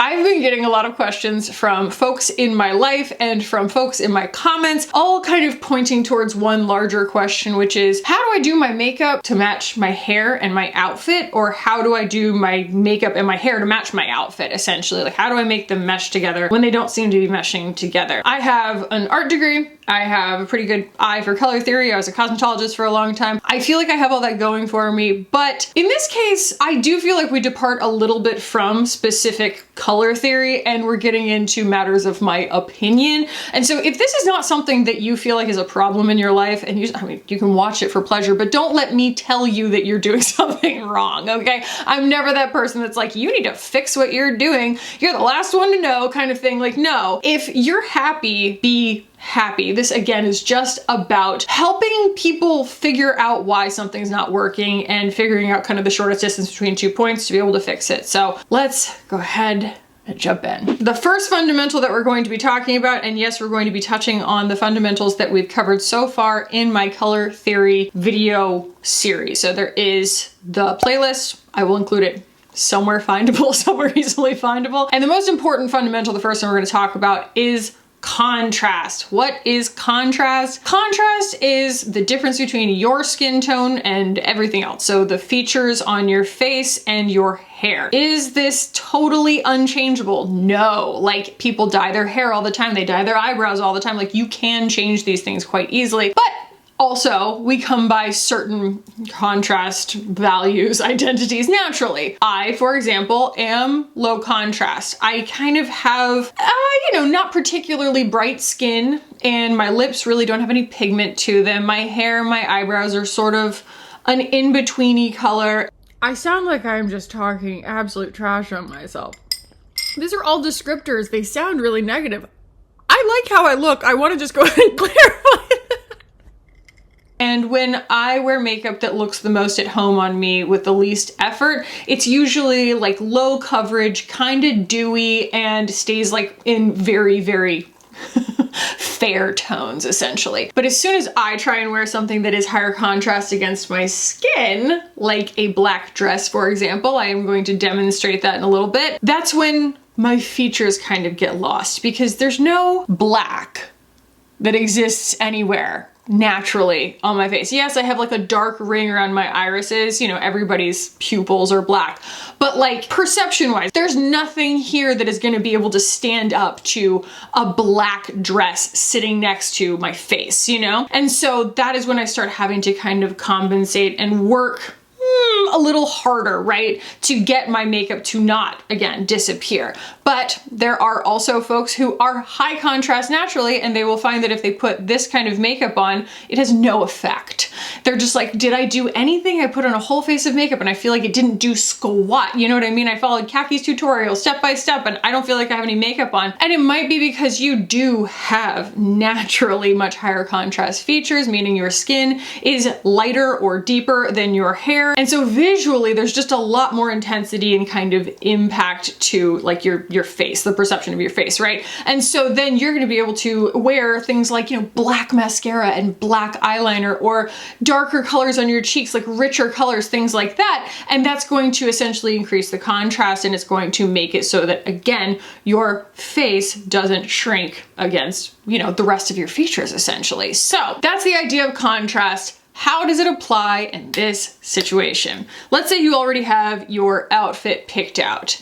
I've been getting a lot of questions from folks in my life and from folks in my comments, all kind of pointing towards one larger question, which is, how do I do my makeup to match my hair and my outfit? Or how do I do my makeup and my hair to match my outfit, essentially? Like, how do I make them mesh together when they don't seem to be meshing together? I have an art degree. I have a pretty good eye for color theory. I was a cosmetologist for a long time. I feel like I have all that going for me, but in this case, I do feel like we depart a little bit from specific color theory and we're getting into matters of my opinion. And so if this is not something that you feel like is a problem in your life, and I mean, you can watch it for pleasure, but don't let me tell you that you're doing something wrong, okay? I'm never that person that's like, you need to fix what you're doing. You're the last one to know kind of thing. Like, no, if you're happy, be happy. This again is just about helping people figure out why something's not working and figuring out kind of the shortest distance between 2 points to be able to fix it. So let's go ahead and jump in. The first fundamental that we're going to be talking about, and yes, we're going to be touching on the fundamentals that we've covered so far in my color theory video series. So there is the playlist. I will include it somewhere findable, somewhere easily findable. And the most important fundamental, the first one we're going to talk about, is contrast. What is contrast? Contrast is the difference between your skin tone and everything else. So the features on your face and your hair. Is this totally unchangeable? No. Like, people dye their hair all the time. They dye their eyebrows all the time. Like, you can change these things quite easily, but also, we come by certain contrast values, identities naturally. I, for example, am low contrast. I kind of have, you know, not particularly bright skin, and my lips really don't have any pigment to them. My hair, my eyebrows are sort of an in-betweeny color. I sound like I'm just talking absolute trash on myself. These are all descriptors. They sound really negative. I like how I look. I want to just go ahead and clarify. And when I wear makeup that looks the most at home on me with the least effort, it's usually like low coverage, kind of dewy, and stays like in very, very fair tones, essentially. But as soon as I try and wear something that is higher contrast against my skin, like a black dress, for example, I am going to demonstrate that in a little bit, that's when my features kind of get lost, because there's no black that exists anywhere naturally on my face. Yes, I have like a dark ring around my irises, you know, everybody's pupils are black, but like perception wise, there's nothing here that is going to be able to stand up to a black dress sitting next to my face, you know? And so that is when I start having to kind of compensate and work a little harder, right? To get my makeup to not, again, disappear. But there are also folks who are high contrast naturally, and they will find that if they put this kind of makeup on, it has no effect. They're just like, did I do anything? I put on a whole face of makeup and I feel like it didn't do squat. You know what I mean? I followed Kackie's tutorial step by step and I don't feel like I have any makeup on. And it might be because you do have naturally much higher contrast features, meaning your skin is lighter or deeper than your hair. And so visually, there's just a lot more intensity and kind of impact to like your face, the perception of your face, right? And so then you're gonna be able to wear things like, you know, black mascara and black eyeliner, or darker colors on your cheeks, like richer colors, things like that. And that's going to essentially increase the contrast, and it's going to make it so that, again, your face doesn't shrink against, you know, the rest of your features, essentially. So that's the idea of contrast. How does it apply in this situation? Let's say you already have your outfit picked out.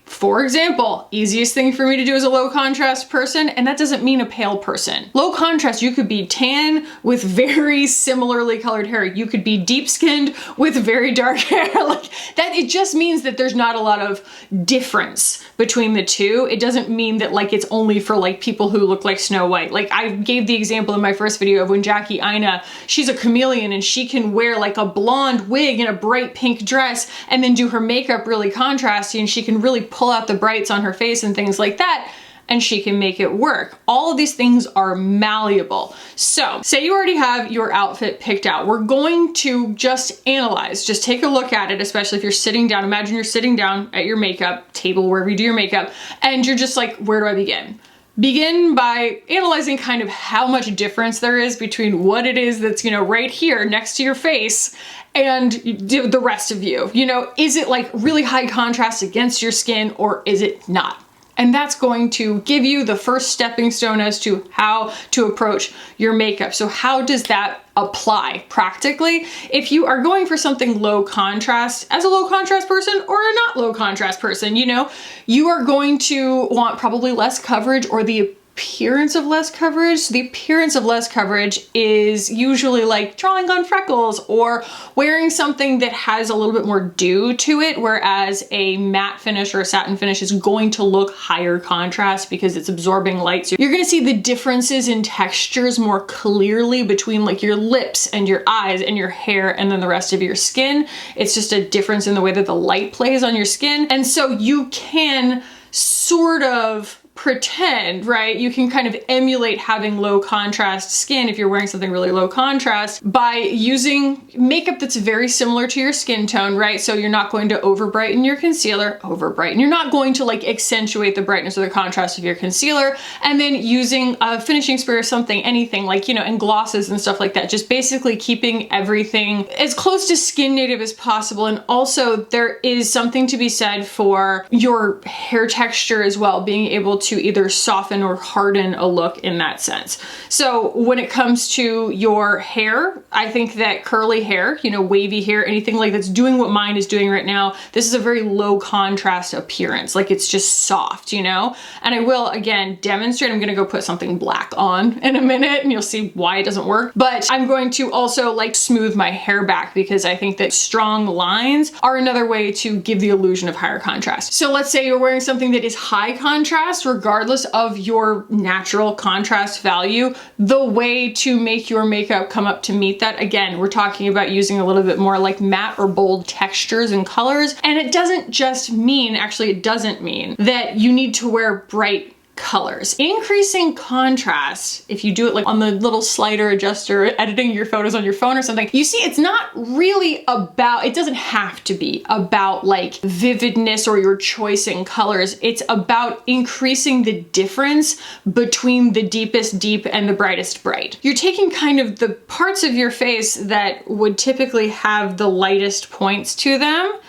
For example, easiest thing for me to do as a low contrast person, and that doesn't mean a pale person. Low contrast, you could be tan with very similarly colored hair. You could be deep skinned with very dark hair. Like that, it just means that there's not a lot of difference between the two. It doesn't mean that like it's only for like people who look like Snow White. Like I gave the example in my first video of when Jackie Aina, she's a chameleon and she can wear like a blonde wig and a bright pink dress and then do her makeup really contrasty, and she can really pull out the brights on her face and things like that, and she can make it work. All of these things are malleable. So say you already have your outfit picked out. We're going to just analyze, just take a look at it, especially if you're sitting down. Imagine you're sitting down at your makeup table, wherever you do your makeup, and you're just like, where do I begin? begin by analyzing kind of how much difference there is between what it is that's, you know, right here next to your face and the rest of you. You know, is it like really high contrast against your skin or is it not? And that's going to give you the first stepping stone as to how to approach your makeup. So how does that apply practically? If you are going for something low contrast, as a low contrast person or a not low contrast person, you know, you are going to want probably less coverage or the appearance of less coverage. The appearance of less coverage is usually like drawing on freckles or wearing something that has a little bit more dew to it, whereas a matte finish or a satin finish is going to look higher contrast because it's absorbing light. So you're gonna see the differences in textures more clearly between like your lips and your eyes and your hair and then the rest of your skin. It's just a difference in the way that the light plays on your skin. And so you can sort of pretend, right? You can kind of emulate having low contrast skin if you're wearing something really low contrast by using makeup that's very similar to your skin tone, right? So you're not going to over brighten your concealer, you're not going to like accentuate the brightness or the contrast of your concealer, and then using a finishing spray or something, anything like, you know, and glosses and stuff like that, just basically keeping everything as close to skin native as possible. And also there is something to be said for your hair texture as well, being able to either soften or harden a look in that sense. So when it comes to your hair, I think that curly hair, you know, wavy hair, anything like that's doing what mine is doing right now, this is a very low contrast appearance. Like it's just soft, you know? And I will again demonstrate, I'm gonna go put something black on in a minute and you'll see why it doesn't work. But I'm going to also like smooth my hair back because I think that strong lines are another way to give the illusion of higher contrast. So let's say you're wearing something that is high contrast, regardless of your natural contrast value, the way to make your makeup come up to meet that, again, we're talking about using a little bit more like matte or bold textures and colors. And it doesn't just mean, actually it doesn't mean that you need to wear bright colors. Increasing contrast, if you do it like on the little slider adjuster, editing your photos on your phone or something, you see it's not really about, it doesn't have to be about like vividness or your choice in colors. It's about increasing the difference between the deepest deep and the brightest bright. You're taking kind of the parts of your face that would typically have the lightest points to them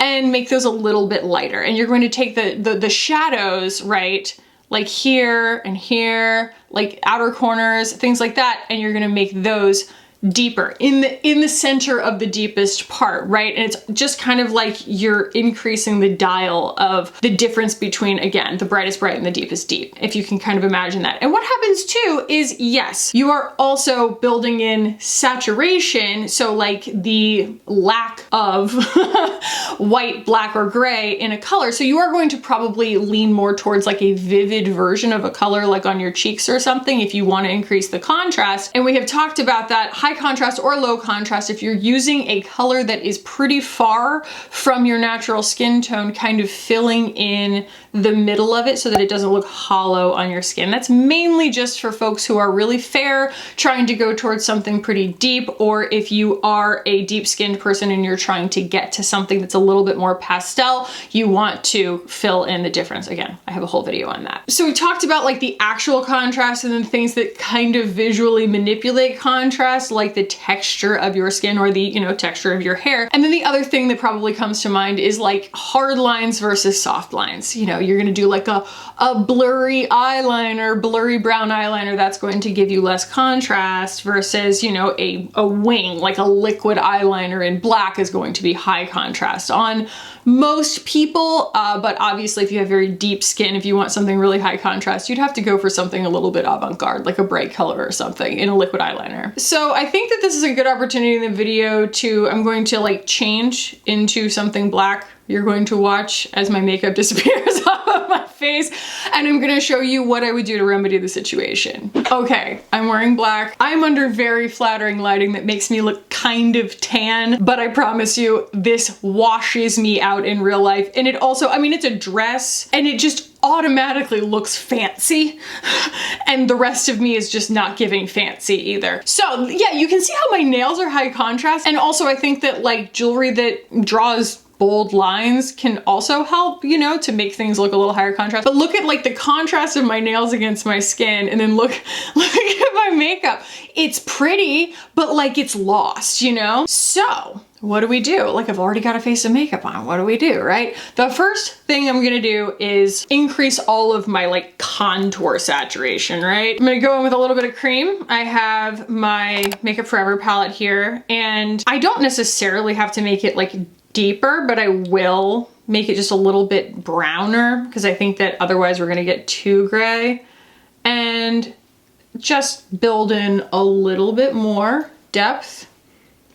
and make those a little bit lighter. And you're going to take the shadows, right? Like here and here, like outer corners, things like that, and you're gonna make those deeper in the center of the deepest part, right? And it's just kind of like you're increasing the dial of the difference between, again, the brightest bright and the deepest deep, if you can kind of imagine that. And what happens too is, yes, you are also building in saturation, so like the lack of white, black, or gray in a color. So you are going to probably lean more towards like a vivid version of a color, like on your cheeks or something, if you want to increase the contrast. And we have talked about that, high contrast or low contrast, if you're using a color that is pretty far from your natural skin tone, kind of filling in the middle of it so that it doesn't look hollow on your skin. That's mainly just for folks who are really fair, trying to go towards something pretty deep, or if you are a deep skinned person and you're trying to get to something that's a little bit more pastel, you want to fill in the difference. Again, I have a whole video on that. So we talked about like the actual contrast and then things that kind of visually manipulate contrast, like the texture of your skin or the, you know, texture of your hair. And then the other thing that probably comes to mind is like hard lines versus soft lines. You know, you're gonna do like a blurry eyeliner, blurry brown eyeliner, that's going to give you less contrast versus, you know, a wing, like a liquid eyeliner in black is going to be high contrast on most people, but obviously if you have very deep skin, if you want something really high contrast, you'd have to go for something a little bit avant-garde, like a bright color or something in a liquid eyeliner. So I think that this is a good opportunity in the video to, I'm going to like change into something black. You're going to watch as my makeup disappears off of my face, and I'm gonna show you what I would do to remedy the situation. Okay, I'm wearing black. I'm under very flattering lighting that makes me look kind of tan, but I promise you, this washes me out in real life. And it also, I mean, it's a dress, and it just automatically looks fancy, and the rest of me is just not giving fancy either. So yeah, you can see how my nails are high contrast, and also I think that like jewelry that draws bold lines can also help, you know, to make things look a little higher contrast. But look at like the contrast of my nails against my skin, and then look at my makeup. It's pretty, but like it's lost, you know? So what do we do? Like, I've already got a face of makeup on. What do we do, right? The first thing I'm gonna do is increase all of my like contour saturation, right? I'm gonna go in with a little bit of cream. I have my Makeup Forever palette here, and I don't necessarily have to make it like deeper, but I will make it just a little bit browner because I think that otherwise we're gonna get too gray, and just build in a little bit more depth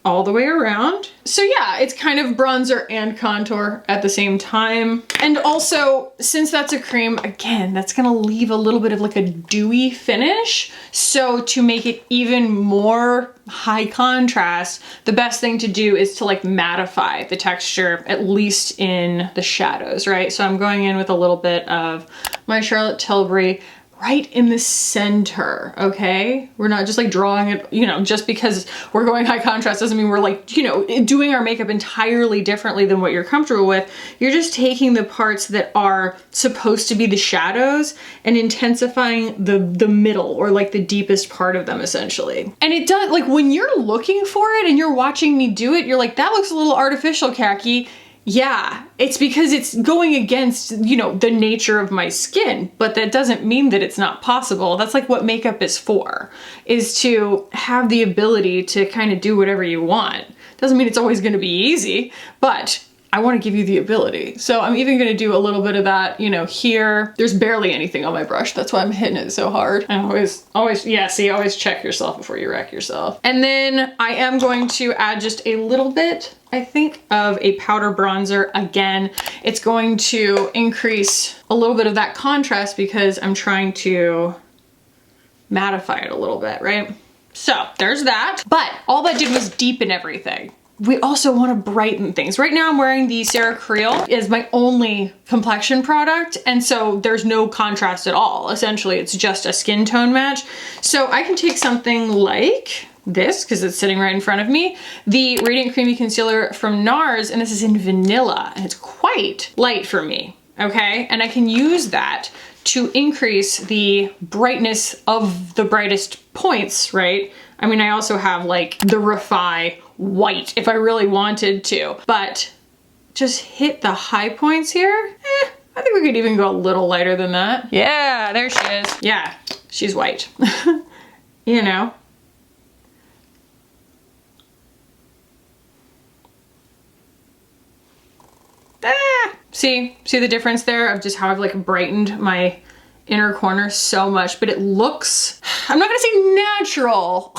all the way around. So yeah, it's kind of bronzer and contour at the same time. And also, since that's a cream, again, that's gonna leave a little bit of like a dewy finish. So to make it even more high contrast, the best thing to do is to like mattify the texture, at least in the shadows, right? So I'm going in with a little bit of my Charlotte Tilbury right in the center, okay? We're not just like drawing it, you know, just because we're going high contrast doesn't mean we're like, you know, doing our makeup entirely differently than what you're comfortable with. You're just taking the parts that are supposed to be the shadows and intensifying the middle, or like the deepest part of them essentially. And it does, like when you're looking for it and you're watching me do it, you're like, that looks a little artificial, Kackie. Yeah, it's because it's going against, you know, the nature of my skin, but that doesn't mean that it's not possible. That's like what makeup is for, is to have the ability to kind of do whatever you want. Doesn't mean it's always going to be easy, but I want to give you the ability. So I'm even going to do a little bit of that, you know, here. There's barely anything on my brush. That's why I'm hitting it so hard. I always, yeah, see, always check yourself before you wreck yourself. And then I am going to add just a little bit, I think, of a powder bronzer. Again, it's going to increase a little bit of that contrast because I'm trying to mattify it a little bit, right? So there's that. But all that did was deepen everything. We also want to brighten things. Right now I'm wearing the Sarah Creel as my only complexion product, and so there's no contrast at all. Essentially, it's just a skin tone match. So I can take something like this, because it's sitting right in front of me, the Radiant Creamy Concealer from NARS, and this is in vanilla, and it's quite light for me, okay? And I can use that to increase the brightness of the brightest points, right? I mean, I also have like the REFY white if I really wanted to, but just hit the high points here. I think we could even go a little lighter than that. Yeah, there she is. Yeah, she's white. You know? See the difference there of just how I've like brightened my inner corner so much, but it looks, I'm not gonna say natural,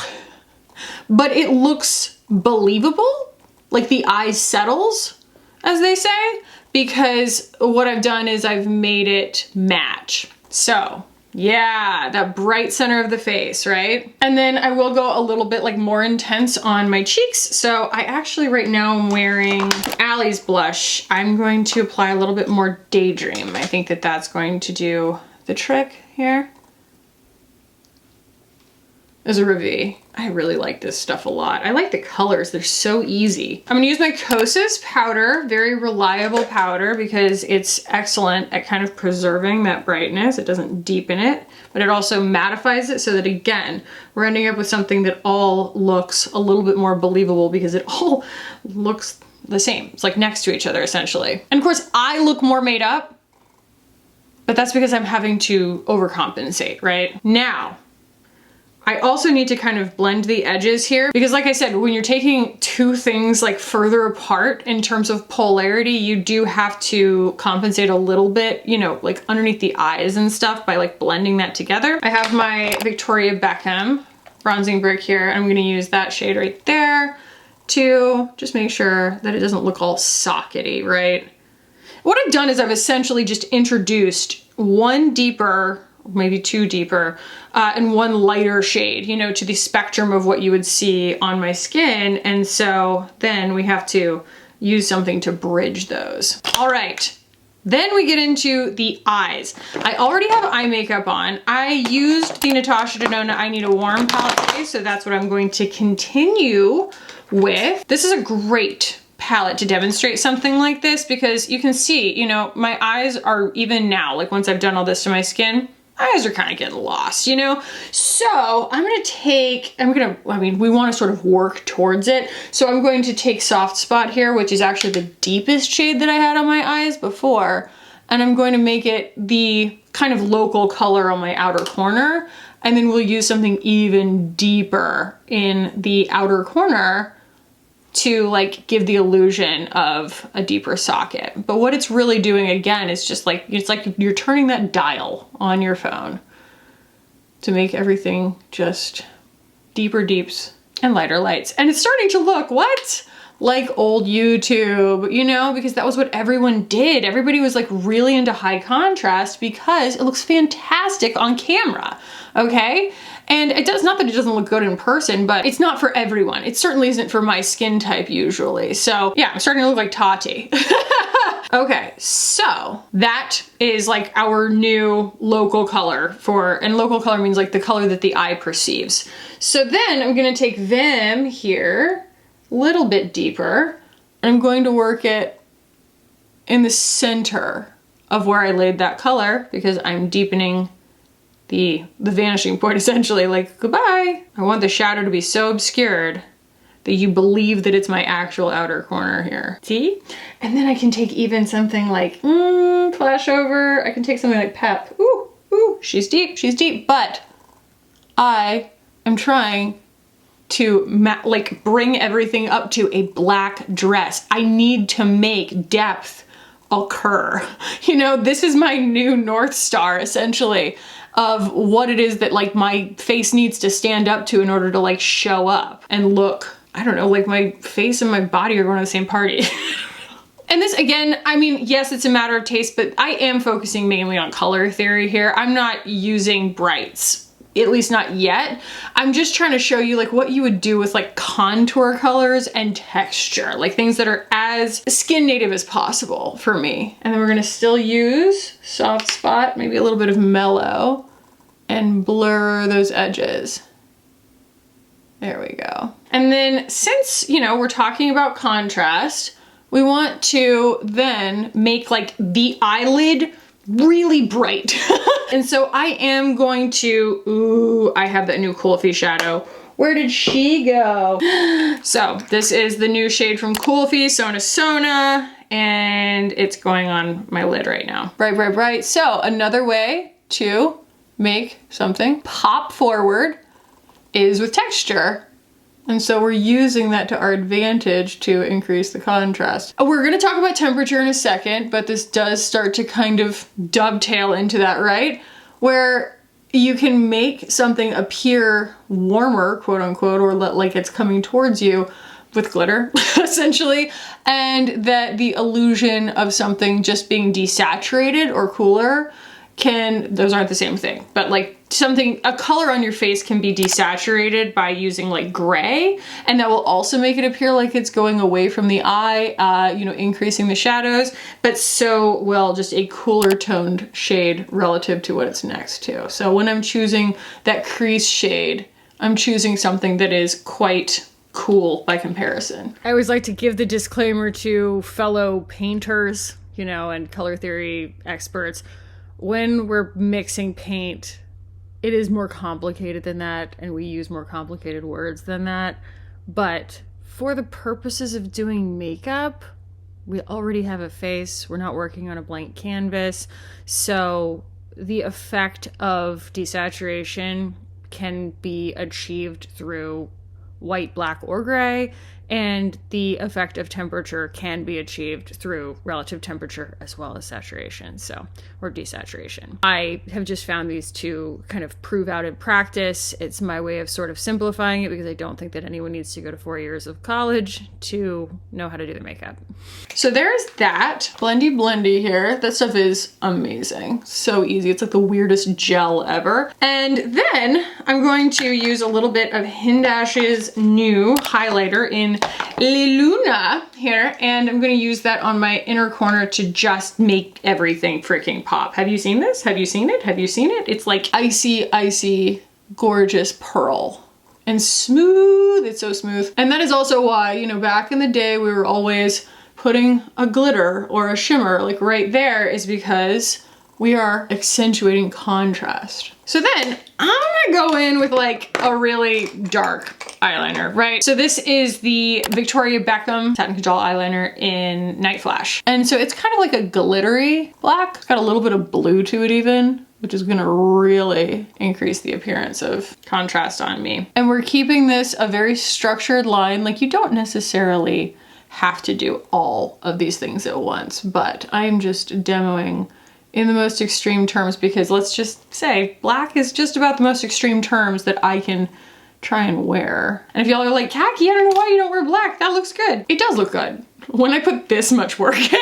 but it looks believable. Like the eye settles, as they say, because what I've done is I've made it match. So yeah, that bright center of the face, right? And then I will go a little bit like more intense on my cheeks. So I actually right now I'm wearing Allie's blush. I'm going to apply a little bit more Daydream. I think that that's going to do the trick here. As a RAVIE. I really like this stuff a lot. I like the colors, they're so easy. I'm gonna use my KOSAS powder, very reliable powder, because it's excellent at kind of preserving that brightness. It doesn't deepen it, but it also mattifies it so that, again, we're ending up with something that all looks a little bit more believable because it all looks the same. It's like next to each other, essentially. And of course, I look more made up, but that's because I'm having to overcompensate, right? Now, I also need to kind of blend the edges here because, like I said, when you're taking two things like further apart in terms of polarity, you do have to compensate a little bit, you know, like underneath the eyes and stuff by like blending that together. I have my Victoria Beckham bronzing brick here. I'm gonna use that shade right there to just make sure that it doesn't look all sockety, right? What I've done is I've essentially just introduced one deeper, maybe two deeper, and one lighter shade, you know, to the spectrum of what you would see on my skin. And so then we have to use something to bridge those. All right, then we get into the eyes. I already have eye makeup on. I used the Natasha Denona I Need a Warm palette today, so that's what I'm going to continue with. This is a great palette to demonstrate something like this, because you can see, you know, my eyes are, even now, like once I've done all this to my skin, eyes are kind of getting lost, you know? So I'm gonna take, I mean, we wanna sort of work towards it. So I'm going to take Soft Spot here, which is actually the deepest shade that I had on my eyes before, and I'm going to make it the kind of local color on my outer corner. And then we'll use something even deeper in the outer corner to like give the illusion of a deeper socket. But what it's really doing again is just like, it's like you're turning that dial on your phone to make everything just deeper deeps and lighter lights. And it's starting to look, what? Like old YouTube, you know, because that was what everyone did. Everybody was like really into high contrast because it looks fantastic on camera, okay? And it does, not that it doesn't look good in person, but it's not for everyone. It certainly isn't for my skin type usually. So yeah, I'm starting to look like Tati. Okay, so that is like our new local color for, and local color means like the color that the eye perceives. So then I'm gonna take them here, a little bit deeper, and I'm going to work it in the center of where I laid that color because I'm deepening the vanishing point essentially, like goodbye. I want the shadow to be so obscured that you believe that it's my actual outer corner here. See? And then I can take even something like, flash over. I can take something like Pep. Ooh, ooh, she's deep, but I am trying to like bring everything up to a black dress. I need to make depth occur. You know, this is my new North Star essentially of what it is that like my face needs to stand up to in order to like show up and look, I don't know, like my face and my body are going to the same party. And this again, I mean, yes, it's a matter of taste, but I am focusing mainly on color theory here. I'm not using brights, at least not yet. I'm just trying to show you like what you would do with like contour colors and texture, like things that are as skin native as possible for me. And then we're gonna still use Soft Spot, maybe a little bit of mellow, and blur those edges. There we go. And then since, you know, we're talking about contrast, we want to then make like the eyelid really bright. And so I am going to, ooh, I have that new Kulfi shadow. Where did she go? So this is the new shade from Kulfi, Sona Sona, and it's going on my lid right now. Bright, bright, bright. So another way to make something pop forward is with texture. And so we're using that to our advantage to increase the contrast. We're gonna talk about temperature in a second, but this does start to kind of dovetail into that, right? Where you can make something appear warmer, quote unquote, or like it's coming towards you with glitter, essentially, and that the illusion of something just being desaturated or cooler those aren't the same thing, but like a color on your face can be desaturated by using like gray, and that will also make it appear like it's going away from the eye, you know, increasing the shadows, but so will just a cooler toned shade relative to what it's next to. So when I'm choosing that crease shade, I'm choosing something that is quite cool by comparison. I always like to give the disclaimer to fellow painters, you know, and color theory experts. When we're mixing paint, it is more complicated than that, and we use more complicated words than that. But for the purposes of doing makeup, we already have a face. We're not working on a blank canvas. So the effect of desaturation can be achieved through white, black, or gray, and the effect of temperature can be achieved through relative temperature as well as saturation, or desaturation. I have just found these two kind of prove out in practice. It's my way of sort of simplifying it because I don't think that anyone needs to go to 4 years of college to know how to do the makeup. So there's that. Blendy blendy here. That stuff is amazing. So easy. It's like the weirdest gel ever. And then I'm going to use a little bit of Hindash's new highlighter in Luna here, and I'm gonna use that on my inner corner to just make everything freaking pop. Have you seen this? Have you seen it? Have you seen it? It's like icy, icy, gorgeous pearl and smooth. It's so smooth. And that is also why, you know, back in the day we were always putting a glitter or a shimmer like right there, is because we are accentuating contrast. So then I'm gonna go in with like a really dark eyeliner, right? So this is the Victoria Beckham Satin Kajal eyeliner in Night Flash. And so it's kind of like a glittery black. It's got a little bit of blue to it even, which is gonna really increase the appearance of contrast on me. And we're keeping this a very structured line. Like, you don't necessarily have to do all of these things at once, but I'm just demoing in the most extreme terms, because let's just say black is just about the most extreme terms that I can try and wear. And if y'all are like, Kackie, I don't know why you don't wear black, that looks good. It does look good when I put this much work in.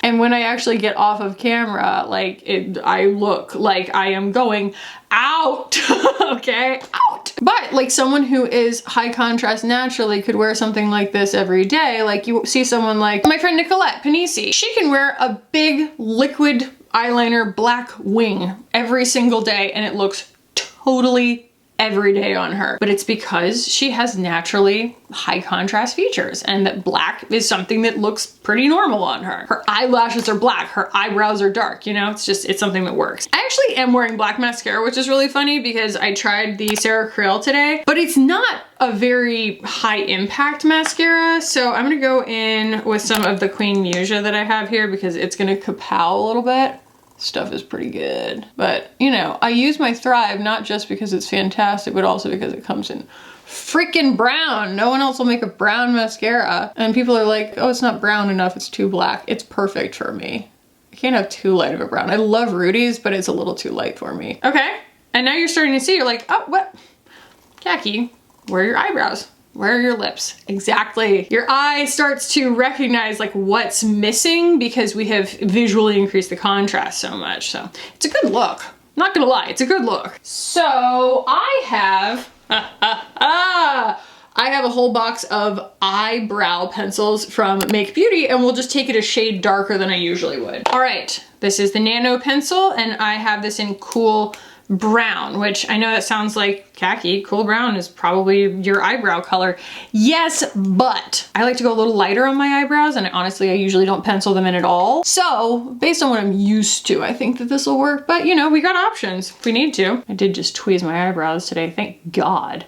And when I actually get off of camera, like I look like I am going out, okay, out. But like someone who is high contrast naturally could wear something like this every day. Like you see someone like my friend Nicolette Panisi, she can wear a big liquid eyeliner black wing every single day and it looks totally every day on her. But it's because she has naturally high contrast features, and that black is something that looks pretty normal on her. Her eyelashes are black, her eyebrows are dark, you know, it's something that works. I actually am wearing black mascara, which is really funny because I tried the Sarah Krill today, but it's not a very high impact mascara. So I'm gonna go in with some of the Queen MUSIA that I have here because it's gonna kapow a little bit. Stuff is pretty good. But, you know, I use my Thrive not just because it's fantastic, but also because it comes in freaking brown. No one else will make a brown mascara. And people are like, oh, it's not brown enough, it's too black. It's perfect for me. I can't have too light of a brown. I love Rudy's, but it's a little too light for me. Okay, and now you're starting to see, you're like, oh, what? Kackie, where are your eyebrows? Where are your lips? Exactly. Your eye starts to recognize like what's missing because we have visually increased the contrast so much. So it's a good look. Not gonna lie, it's a good look. So I have, I have a whole box of eyebrow pencils from Make Beauty, and we'll just take it a shade darker than I usually would. All right, this is the Nano pencil, and I have this in Cool Brown, which I know that sounds like, Kackie, cool brown is probably your eyebrow color. Yes, but I like to go a little lighter on my eyebrows, and honestly, I usually don't pencil them in at all. So based on what I'm used to, I think that this will work, but you know, we got options if we need to. I did just tweeze my eyebrows today, thank God.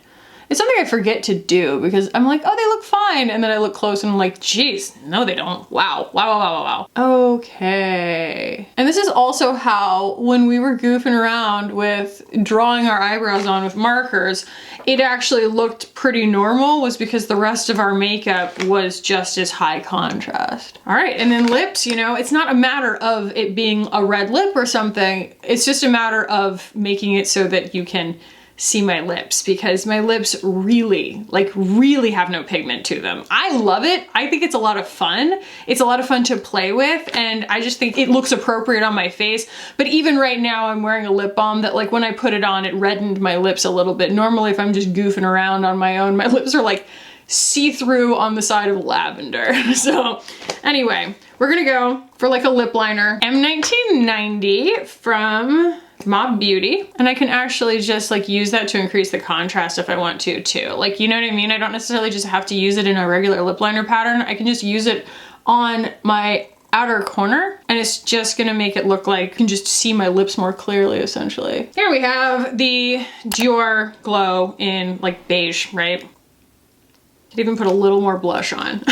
It's something I forget to do because I'm like, oh, they look fine. And then I look close and I'm like, geez, no, they don't. Wow, wow, wow, wow, wow. Okay. And this is also how, when we were goofing around with drawing our eyebrows on with markers, it actually looked pretty normal, was because the rest of our makeup was just as high contrast. All right, and then lips, you know, it's not a matter of it being a red lip or something. It's just a matter of making it so that you can see my lips, because my lips really have no pigment to them. I love it. I think it's a lot of fun. It's a lot of fun to play with, and I just think it looks appropriate on my face. But even right now I'm wearing a lip balm that, like, when I put it on, it reddened my lips a little bit. Normally if I'm just goofing around on my own, my lips are like see-through on the side of lavender. So anyway, we're gonna go for like a lip liner. M1990 from Mob Beauty, and I can actually just like use that to increase the contrast if I want to too. Like, you know what I mean? I don't necessarily just have to use it in a regular lip liner pattern. I can just use it on my outer corner, and it's just gonna make it look like you can just see my lips more clearly, essentially. Here we have the Dior Glow in like beige, right? Could even put a little more blush on.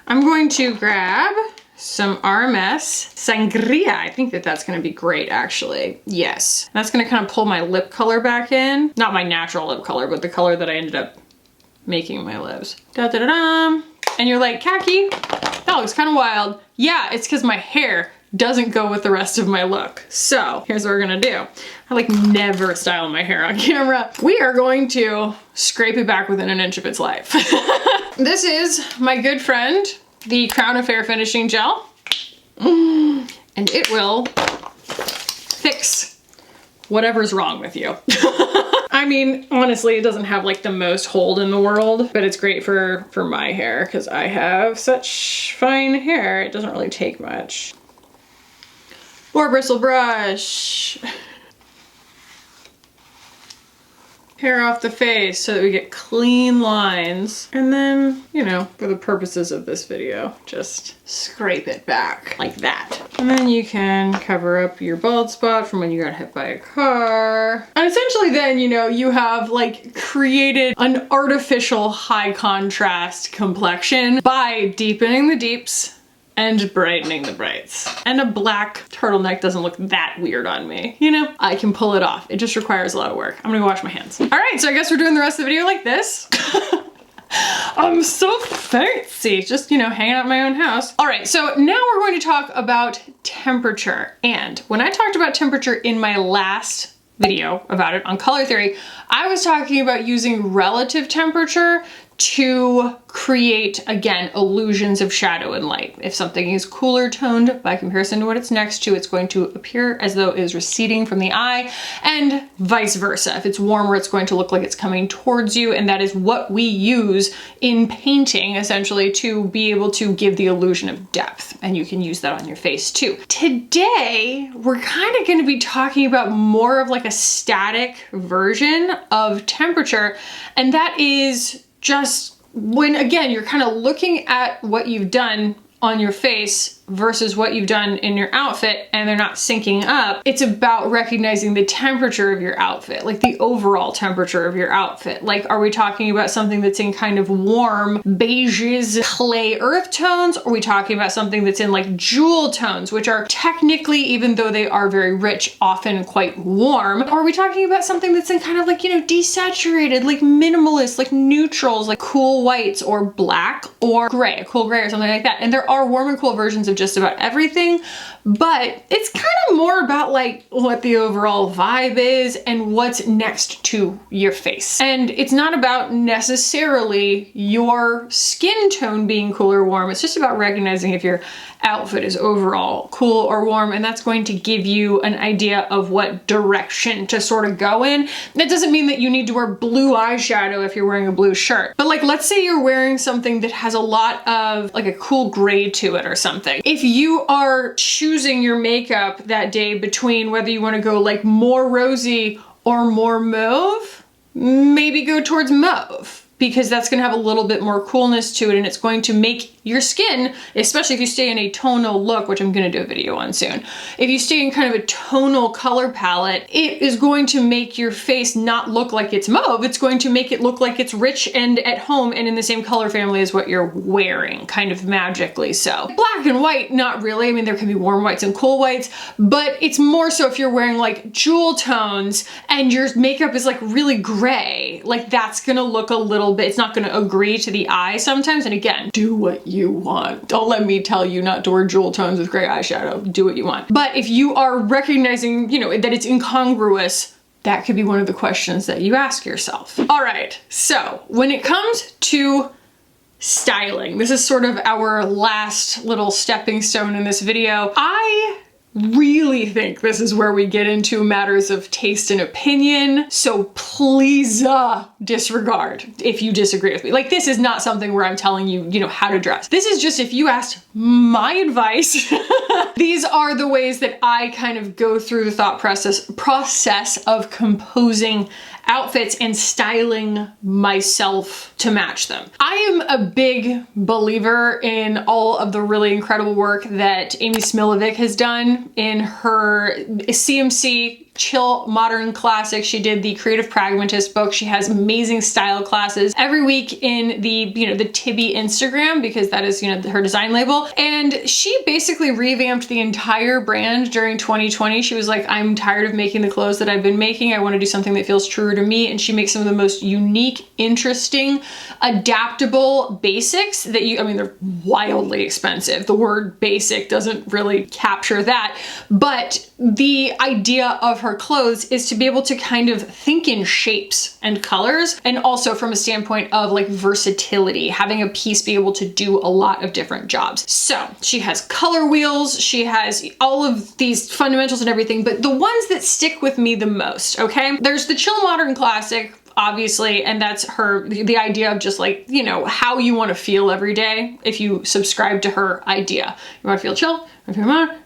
I'm going to grab some RMS Sangria. I think that that's gonna be great, actually. Yes. That's gonna kind of pull my lip color back in. Not my natural lip color, but the color that I ended up making my lips. Da-da-da-da. And you're like, Kackie, that looks kind of wild. Yeah, it's because my hair doesn't go with the rest of my look. So here's what we're gonna do. I like never style my hair on camera. We are going to scrape it back within an inch of its life. This is my good friend, the Crown Affair Finishing Gel. And it will fix whatever's wrong with you. I mean, honestly, it doesn't have like the most hold in the world, but it's great for my hair because I have such fine hair. It doesn't really take much. More bristle brush. hair off the face so that we get clean lines. And then, you know, for the purposes of this video, just scrape it back like that. And then you can cover up your bald spot from when you got hit by a car. And essentially then, you know, you have like created an artificial high contrast complexion by deepening the deeps and brightening the brights. And a black turtleneck doesn't look that weird on me. You know, I can pull it off. It just requires a lot of work. I'm gonna go wash my hands. All right, so I guess we're doing the rest of the video like this. I'm so fancy, just, you know, hanging out in my own house. All right, so now we're going to talk about temperature. And when I talked about temperature in my last video about it on color theory, I was talking about using relative temperature to create, again, illusions of shadow and light. If something is cooler toned by comparison to what it's next to, it's going to appear as though it is receding from the eye, and vice versa. If it's warmer, it's going to look like it's coming towards you, and that is what we use in painting, essentially, to be able to give the illusion of depth, and you can use that on your face too. Today, we're kind of going to be talking about more of like a static version of temperature, and that is just when, again, you're kind of looking at what you've done on your face versus what you've done in your outfit and they're not syncing up. It's about recognizing the temperature of your outfit, like the overall temperature of your outfit. Like, are we talking about something that's in kind of warm beiges, clay earth tones? Or are we talking about something that's in like jewel tones, which are technically, even though they are very rich, often quite warm? Or are we talking about something that's in kind of like, you know, desaturated, like minimalist, like neutrals, like cool whites or black or gray, a cool gray or something like that? And there are warm and cool versions of just about everything, but it's kind of more about like what the overall vibe is and what's next to your face. And it's not about necessarily your skin tone being cool or warm. It's just about recognizing if your outfit is overall cool or warm, and that's going to give you an idea of what direction to sort of go in. That doesn't mean that you need to wear blue eyeshadow if you're wearing a blue shirt, but like, let's say you're wearing something that has a lot of like a cool gray to it or something. If you are choosing your makeup that day between whether you want to go like more rosy or more mauve, maybe go towards mauve, because that's going to have a little bit more coolness to it, and it's going to make your skin, especially if you stay in a tonal look, which I'm going to do a video on soon. If you stay in kind of a tonal color palette, it is going to make your face not look like it's mauve. It's going to make it look like it's rich and at home and in the same color family as what you're wearing, kind of magically so. Black and white, not really. I mean, there can be warm whites and cool whites, but it's more so if you're wearing like jewel tones and your makeup is like really gray, like that's going to look a little bit, it's not going to agree to the eye sometimes. And again, do what you want. Don't let me tell you not to wear jewel tones with gray eyeshadow. Do what you want. But if you are recognizing, you know, that it's incongruous, that could be one of the questions that you ask yourself. All right, so when it comes to styling, this is sort of our last little stepping stone in this video. I really think this is where we get into matters of taste and opinion, so please disregard if you disagree with me. Like, this is not something where I'm telling you, you know, how to dress. This is just, if you asked my advice, these are the ways that I kind of go through the thought process of composing outfits and styling myself to match them. I am a big believer in all of the really incredible work that Amy Smilovic has done in her CMC Chill Modern Classics. She did the Creative Pragmatist book. She has amazing style classes every week in the, you know, the Tibby Instagram, because that is, you know, her design label. And she basically revamped the entire brand during 2020. She was like, I'm tired of making the clothes that I've been making. I want to do something that feels truer to me. And she makes some of the most unique, interesting, adaptable basics that you, I mean, they're wildly expensive. The word basic doesn't really capture that, but the idea of her clothes is to be able to kind of think in shapes and colors, and also from a standpoint of like versatility, having a piece be able to do a lot of different jobs. So she has color wheels, she has all of these fundamentals and everything, but the ones that stick with me the most, okay? There's the Chill Modern Classic, obviously, and that's her, the idea of just like, you know, how you want to feel every day if you subscribe to her idea. You want to feel chill, if you want,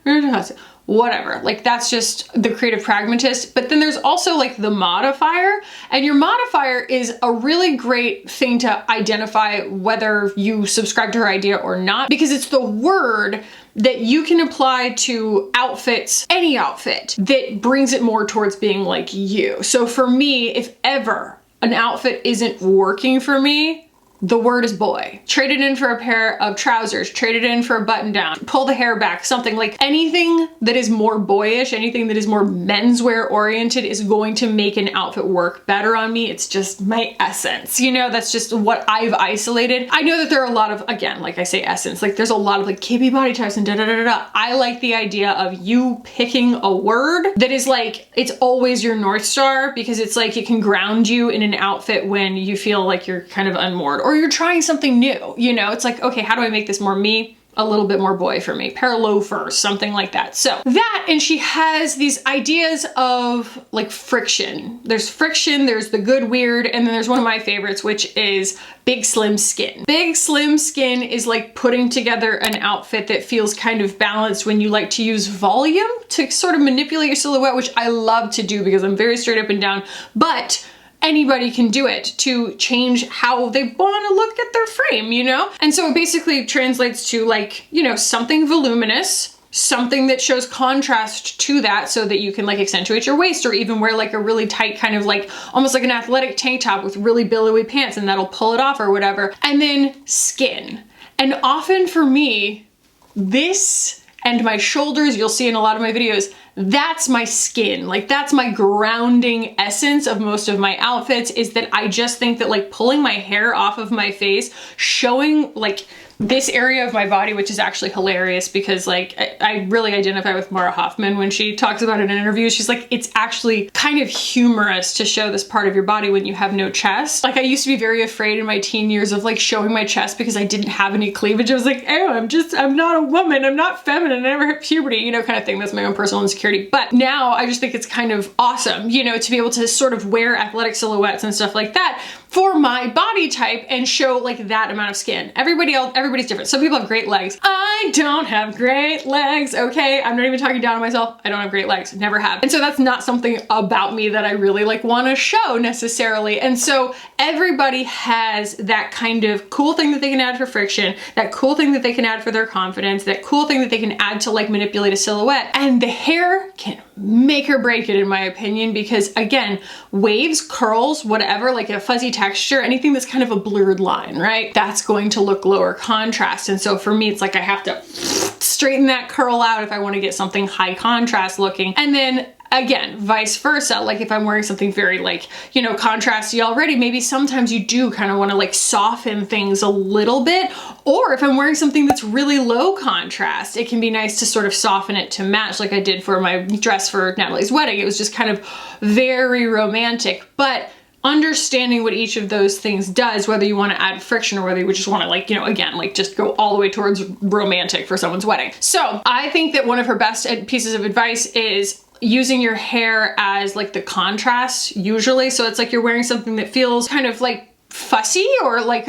whatever. Like that's just the creative pragmatist. But then there's also like the modifier, and your modifier is a really great thing to identify whether you subscribe to her idea or not, because it's the word that you can apply to outfits, any outfit, that brings it more towards being like you. So for me, if ever an outfit isn't working for me, the word is boy. Trade it in for a pair of trousers, trade it in for a button down, pull the hair back, something like anything that is more boyish, anything that is more menswear oriented is going to make an outfit work better on me. It's just my essence, you know, that's just what I've isolated. I know that there are a lot of, again, like I say essence, like there's a lot of like KB body types and da da da da. I like the idea of you picking a word that is like, it's always your North Star, because it's like it can ground you in an outfit when you feel like you're kind of unmoored, or you're trying something new, you know? It's like, okay, how do I make this more me? A little bit more boy for me. Pair of loafers, something like that. So that, and she has these ideas of like friction. There's friction, there's the good weird, and then there's one of my favorites, which is big slim skin. Big slim skin is like putting together an outfit that feels kind of balanced when you like to use volume to sort of manipulate your silhouette, which I love to do because I'm very straight up and down, but anybody can do it to change how they want to look at their frame, you know? And so it basically translates to like, you know, something voluminous, something that shows contrast to that so that you can like accentuate your waist, or even wear like a really tight kind of like, almost like an athletic tank top with really billowy pants and that'll pull it off or whatever. And then skin. And often for me, this and my shoulders, you'll see in a lot of my videos, that's my skin. Like that's my grounding essence of most of my outfits, is that I just think that like pulling my hair off of my face, showing like this area of my body, which is actually hilarious because like I really identify with Maura Hoffman when she talks about it in interviews. She's like, it's actually kind of humorous to show this part of your body when you have no chest. Like I used to be very afraid in my teen years of like showing my chest because I didn't have any cleavage. I was like, oh, I'm not a woman, I'm not feminine, I never hit puberty, you know, kind of thing. That's my own personal insecurity. But now I just think it's kind of awesome, you know, to be able to sort of wear athletic silhouettes and stuff like that for my body type and show like that amount of skin. Everybody's different. Some people have great legs. I don't have great legs, okay? I'm not even talking down on myself. I don't have great legs, never have. And so that's not something about me that I really like want to show necessarily. And so everybody has that kind of cool thing that they can add for friction, that cool thing that they can add for their confidence, that cool thing that they can add to like manipulate a silhouette. And the hair can make or break it, in my opinion, because again, waves, curls, whatever, like a fuzzy texture, anything that's kind of a blurred line, right? That's going to look lower contrast. And so for me, it's like I have to straighten that curl out if I want to get something high contrast looking. And then again, vice versa, like if I'm wearing something very like, you know, contrasty already, maybe sometimes you do kind of want to like soften things a little bit. Or if I'm wearing something that's really low contrast, it can be nice to sort of soften it to match, like I did for my dress for Natalie's wedding. It was just kind of very romantic, but understanding what each of those things does, whether you want to add friction or whether you just want to like, you know, again, like just go all the way towards romantic for someone's wedding. So I think that one of her best pieces of advice is using your hair as like the contrast usually. So it's like you're wearing something that feels kind of like fussy, or like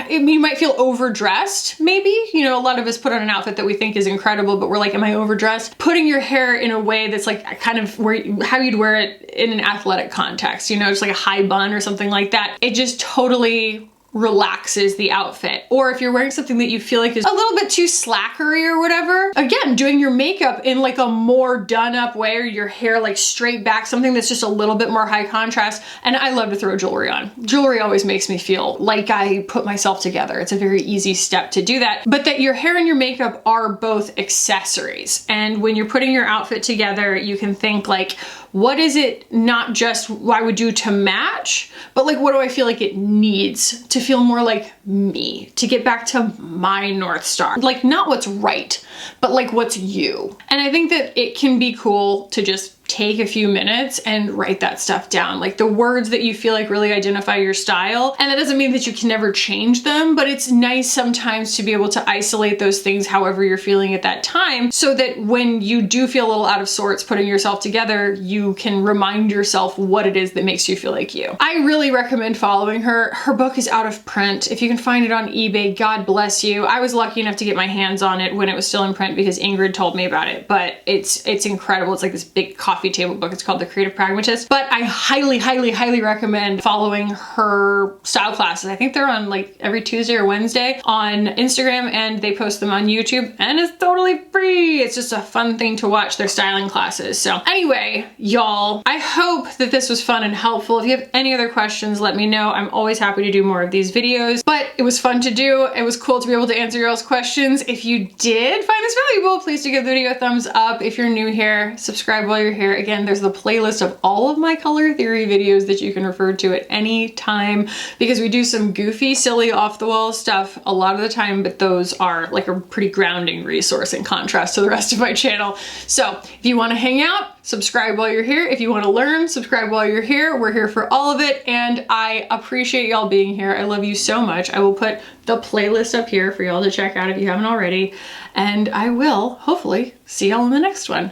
you might feel overdressed maybe. You know, a lot of us put on an outfit that we think is incredible, but we're like, am I overdressed? Putting your hair in a way that's like kind of how you'd wear it in an athletic context, you know, just like a high bun or something like that. It just totally relaxes the outfit. Or if you're wearing something that you feel like is a little bit too slackery or whatever, again, doing your makeup in like a more done up way, or your hair like straight back, something that's just a little bit more high contrast. And I love to throw jewelry on. Jewelry always makes me feel like I put myself together. It's a very easy step to do that. But that your hair and your makeup are both accessories. And when you're putting your outfit together, you can think like, what is it not just I would do to match, but like what do I feel like it needs to feel more like me, to get back to my North Star? Like not what's right, but like what's you. And I think that it can be cool to just take a few minutes and write that stuff down, like the words that you feel like really identify your style. And that doesn't mean that you can never change them, but it's nice sometimes to be able to isolate those things however you're feeling at that time, so that when you do feel a little out of sorts putting yourself together, you can remind yourself what it is that makes you feel like you. I really recommend following her. Her book is out of print. If you can find it on eBay, God bless you. I was lucky enough to get my hands on it when it was still in in print because Ingrid told me about it, but it's incredible. It's like this big coffee table book. It's called The Creative Pragmatist. But I highly recommend following her style classes. I think they're on like every Tuesday or Wednesday on Instagram, and they post them on YouTube, and it's totally free. It's just a fun thing to watch their styling classes. So anyway, y'all, I hope that this was fun and helpful. If you have any other questions, let me know. I'm always happy to do more of these videos, but it was fun to do. It was cool to be able to answer y'all's questions. If you did find this valuable, please do give the video a thumbs up. If you're new here, subscribe while you're here. Again, there's the playlist of all of my color theory videos that you can refer to at any time, because we do some goofy, silly, off-the-wall stuff a lot of the time, but those are like a pretty grounding resource in contrast to the rest of my channel. So if you want to hang out, subscribe while you're here. If you want to learn, subscribe while you're here. We're here for all of it, and I appreciate y'all being here. I love you so much. I will put the playlist up here for y'all to check out if you haven't already, and I will hopefully see y'all in the next one.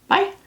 Bye.